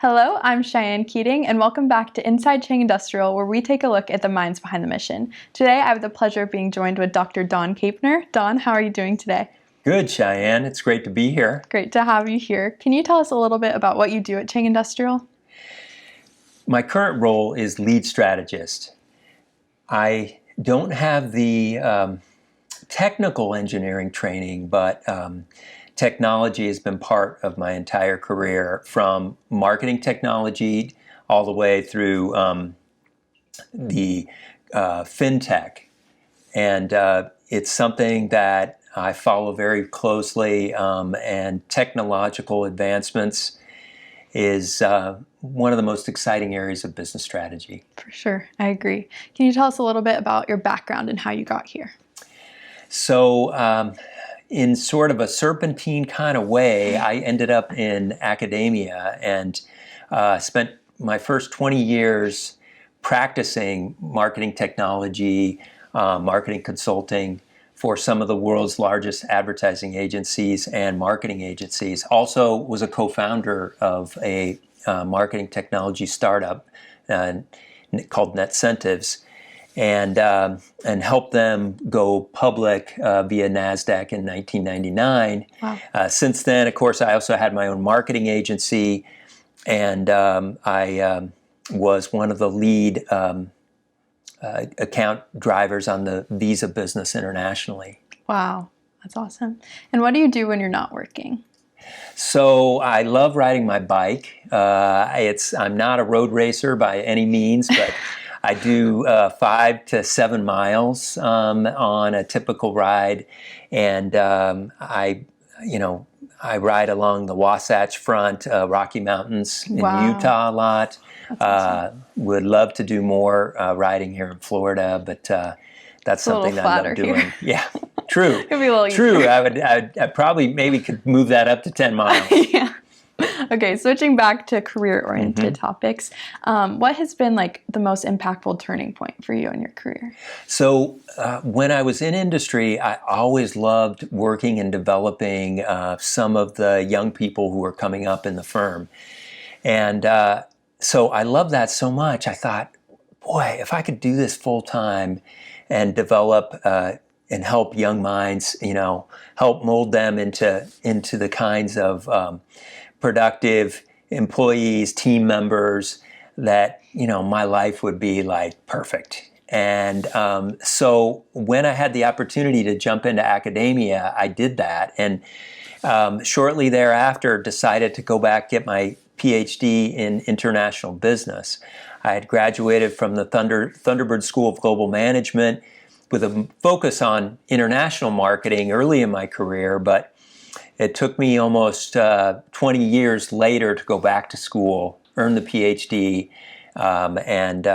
Hello, I'm Cheyenne Keating, and welcome back to Inside Chang Industrial, where we take a look at the minds behind the mission. Today, I have the pleasure of being joined with Dr. Capener. Don, how are you doing today? Good, Cheyenne. It's great to be here. Great to have you here. Can you tell us a little bit about what you do at Chang Industrial? My current role is lead strategist. I don't have the technical engineering training, but technology has been part of my entire career, from marketing technology all the way through the fintech. And it's something that I follow very closely, and technological advancements is one of the most exciting areas of business strategy. For sure, I agree. Can you tell us a little bit about your background and how you got here? So, in sort of a serpentine kind of way, I ended up in academia and spent my first 20 years practicing marketing technology, marketing consulting for some of the world's largest advertising agencies and marketing agencies. Also was a co-founder of a marketing technology startup called NetCentives, and helped them go public via NASDAQ in 1999. Wow. Since then, of course, I also had my own marketing agency, and I was one of the lead account drivers on the Visa business internationally. Wow, that's awesome. And what do you do when you're not working? So I love riding my bike. I'm not a road racer by any means, but I do 5 to 7 miles on a typical ride, and I ride along the Wasatch Front, Rocky Mountains in Utah a lot. Awesome. Would love to do more riding here in Florida, but that's something that I love doing. Here. Yeah, true. It'd be a little true. Easier. I probably maybe could move that up to 10 miles. Yeah. Okay, switching back to career-oriented topics, what has been like the most impactful turning point for you in your career? So when I was in industry, I always loved working and developing some of the young people who were coming up in the firm. And so I loved that so much. I thought, boy, if I could do this full time and develop and help young minds, help mold them into the kinds of productive employees, team members, that my life would be like perfect. And so when I had the opportunity to jump into academia, I did that, and shortly thereafter decided to go back, get my PhD in international business. I had graduated from the Thunderbird School of Global Management with a focus on international marketing early in my career, but it took me almost 20 years later to go back to school, earn the PhD, and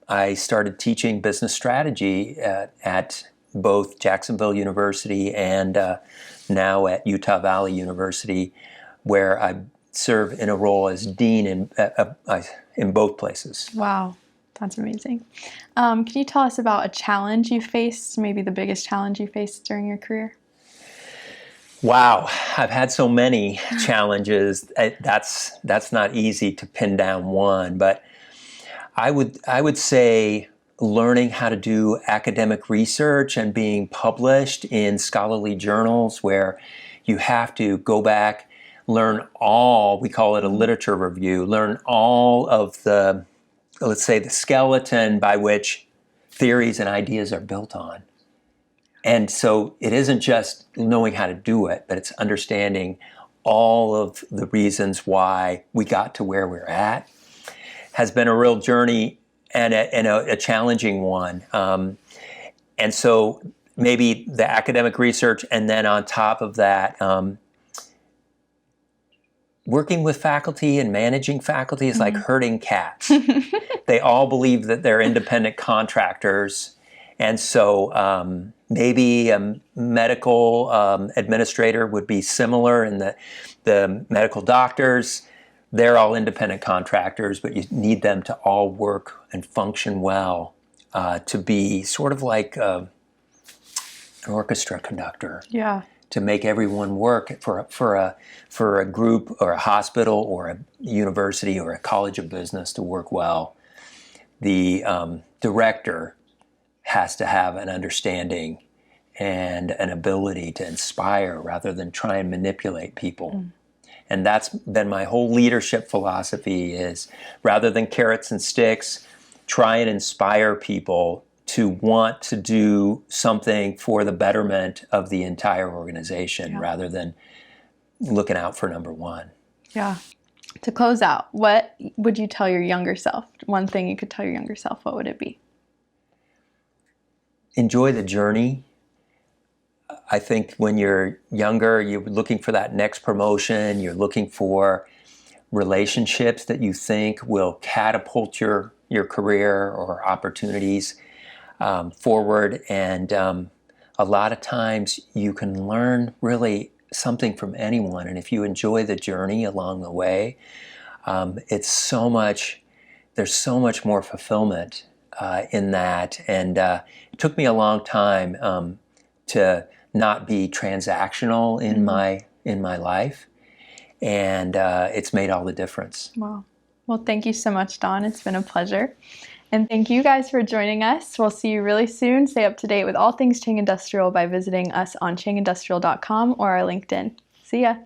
I started teaching business strategy at both Jacksonville University and now at Utah Valley University, where I serve in a role as dean in both places. Wow, that's amazing. Can you tell us about a challenge you faced, maybe the biggest challenge you faced during your career? Wow, I've had so many challenges. That's not easy to pin down one, but I would say learning how to do academic research and being published in scholarly journals, where you have to go back, learn all, we call it a literature review, learn all of the, let's say, the skeleton by which theories and ideas are built on. And so it isn't just knowing how to do it, but it's understanding all of the reasons why we got to where we're at. Has been a real journey and a challenging one. And so maybe the academic research, and then on top of that, working with faculty and managing faculty is like herding cats. They all believe that they're independent contractors. And so maybe a medical administrator would be similar in the medical doctors. They're all independent contractors, but you need them to all work and function well to be sort of like an orchestra conductor. Yeah. to make everyone work for a group or a hospital or a university or a college of business to work well. The director has to have an understanding and an ability to inspire rather than try and manipulate people. And that's been my whole leadership philosophy, is rather than carrots and sticks, try and inspire people to want to do something for the betterment of the entire organization rather than looking out for number one. Yeah. To close out, what would you tell your younger self? One thing you could tell your younger self, what would it be? Enjoy the journey. I think when you're younger, you're looking for that next promotion. You're looking for relationships that you think will catapult your career or opportunities forward. And a lot of times you can learn really something from anyone. And if you enjoy the journey along the way, there's so much more fulfillment in that. And it took me a long time to not be transactional in my life, and it's made all the difference. Wow. Well, thank you so much, Don. It's been a pleasure. And thank you guys for joining us. We'll see you really soon. Stay up to date with all things Chang Industrial by visiting us on changindustrial.com or our LinkedIn. See ya.